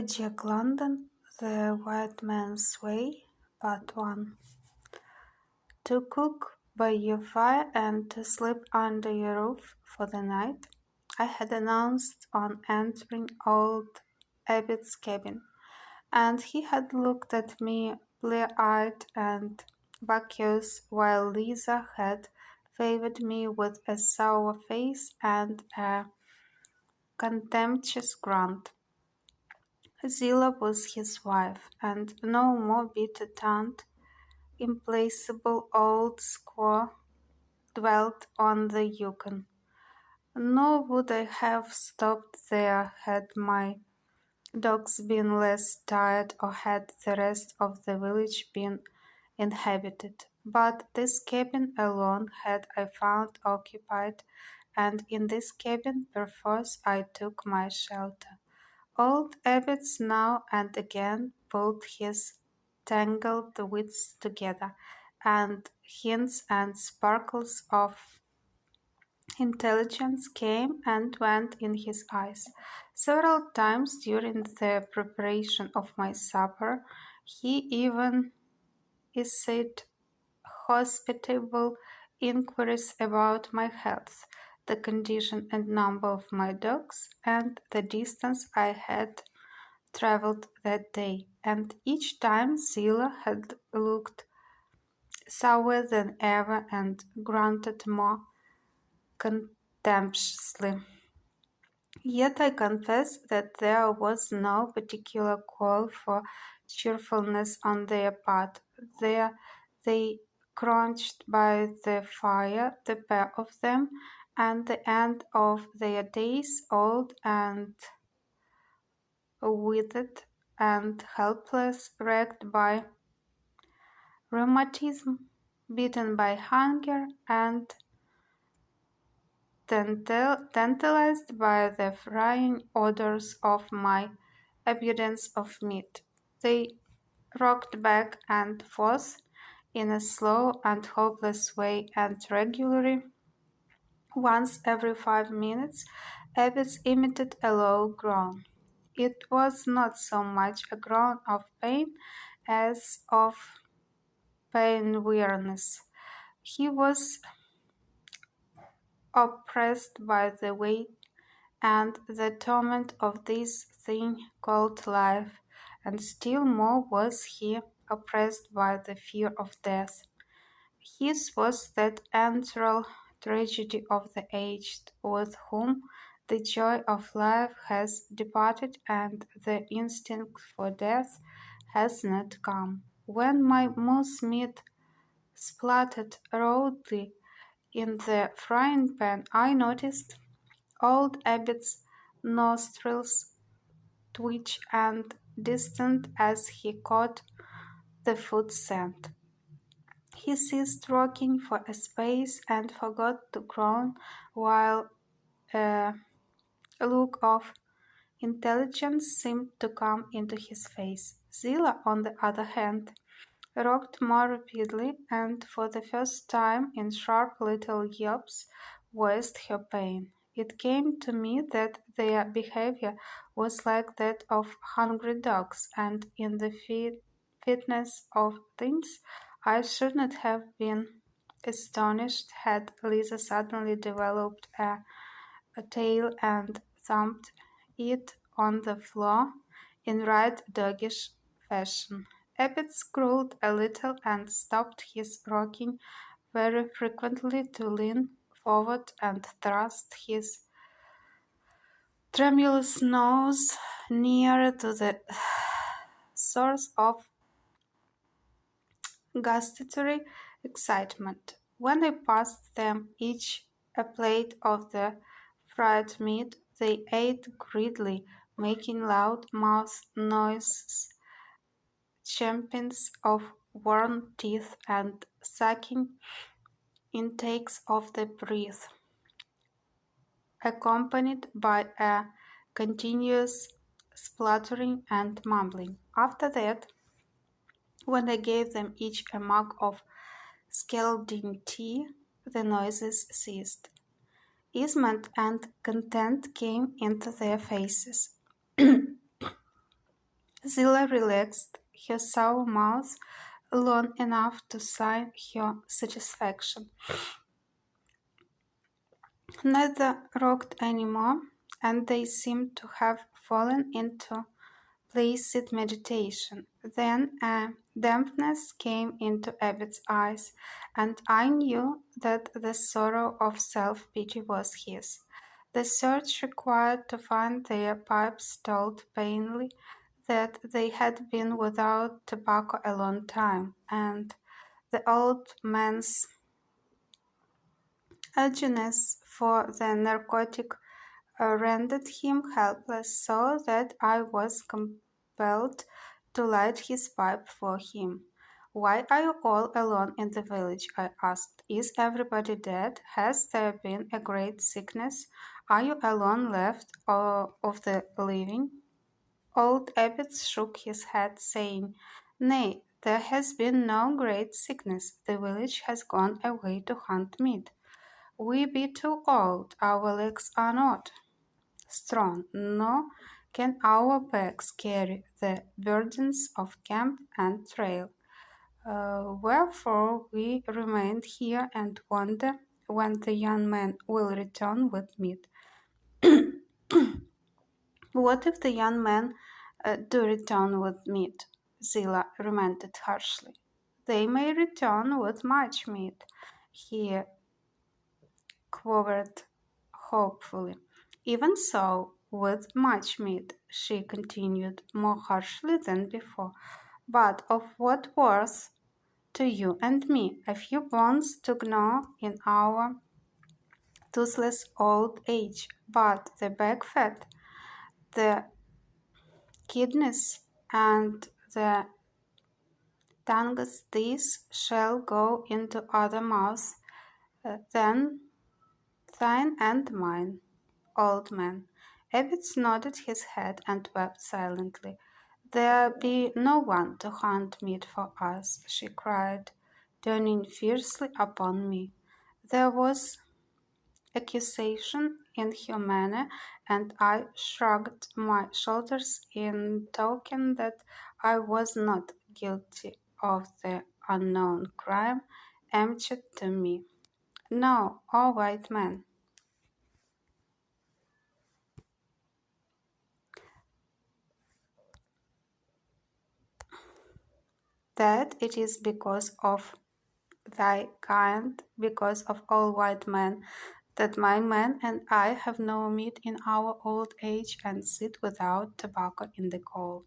Jack London, The White Man's Way, Part 1. To cook by your fire and to sleep under your roof for the night, I had announced on entering old Abbott's cabin, and he had looked at me blear-eyed and vacuous while Lisa had favored me with a sour face and a contemptuous grunt. Zillah was his wife, and no more bitter-tongued, implacable old squaw dwelt on the Yukon. Nor would I have stopped there had my dogs been less tired or had the rest of the village been inhabited. But this cabin alone had I found occupied, and in this cabin perforce I took my shelter. Old Abbots now and again pulled his tangled wits together, and hints and sparkles of intelligence came and went in his eyes. Several times during the preparation of my supper, he even essayed hospitable inquiries about my health, the condition and number of my dogs, and the distance I had travelled that day, and each time Zillah had looked sourer than ever and grunted more contemptuously. Yet I confess that there was no particular call for cheerfulness on their part. There they crouched by the fire, the pair of them, and the end of their days, old and withered and helpless, wrecked by rheumatism, beaten by hunger, and tantalized by the frying odors of my abundance of meat. They rocked back and forth in a slow and hopeless way, and regularly, once every 5 minutes, Abbots emitted a low groan. It was not so much a groan of pain as of pain-weariness. He was oppressed by the weight and the torment of this thing called life, and still more was he oppressed by the fear of death. His was that entral tragedy of the aged, with whom the joy of life has departed and the instinct for death has not come. When my moose meat spluttered rudely in the frying pan, I noticed old Abbott's nostrils twitch and distend as he caught the food scent. He ceased rocking for a space and forgot to groan, while a look of intelligence seemed to come into his face. Zillah, on the other hand, rocked more rapidly, and for the first time in sharp little yelps voiced her pain. It came to me that their behavior was like that of hungry dogs, and in the fitness of things I should not have been astonished had Lisa suddenly developed a tail and thumped it on the floor in right doggish fashion. Abbott scowled a little and stopped his rocking very frequently to lean forward and thrust his tremulous nose nearer to the source of gustatory excitement. When I passed them each a plate of the fried meat, they ate greedily, making loud-mouthed noises, champings of worn teeth, and sucking intakes of the breath, accompanied by a continuous spluttering and mumbling. After that, when I gave them each a mug of scalding tea, the noises ceased. Easement and content came into their faces. Zilla relaxed her sour mouth long enough to sign her satisfaction. Neither rocked any more, and they seemed to have fallen into placid meditation. Then a dampness came into Abbott's eyes, and I knew that the sorrow of self-pity was his. The search required to find their pipes told plainly that they had been without tobacco a long time, and the old man's urgeness for the narcotic rendered him helpless, so that I was compelled to light his pipe for him. "Why are you all alone in the village?" I asked. "Is everybody dead? Has there been a great sickness? Are you alone left of the living?" Old Abbot shook his head, saying, "Nay, there has been no great sickness. The village has gone away to hunt meat. We be too old, our legs are not strong, nor can our backs carry the burdens of camp and trail. Wherefore we remained here and wonder when the young man will return with meat." "What if the young men do return with meat?" Zilla reminded harshly. "They may return with much meat," he quavered hopefully. "Even so, with much meat," she continued more harshly than before. "But of what worth to you and me a few bones to gnaw in our toothless old age? But the back fat, the kidneys, and the tongues, these shall go into other mouths than thine and mine, old man." Abbot nodded his head and wept silently. "There be no one to hunt meat for us," she cried, turning fiercely upon me. There was accusation in her manner, and I shrugged my shoulders in token that I was not guilty of the unknown crime emptied to me. "No, O white man, that it is because of thy kind, because of all white men, that my men and I have no meat in our old age and sit without tobacco in the cold."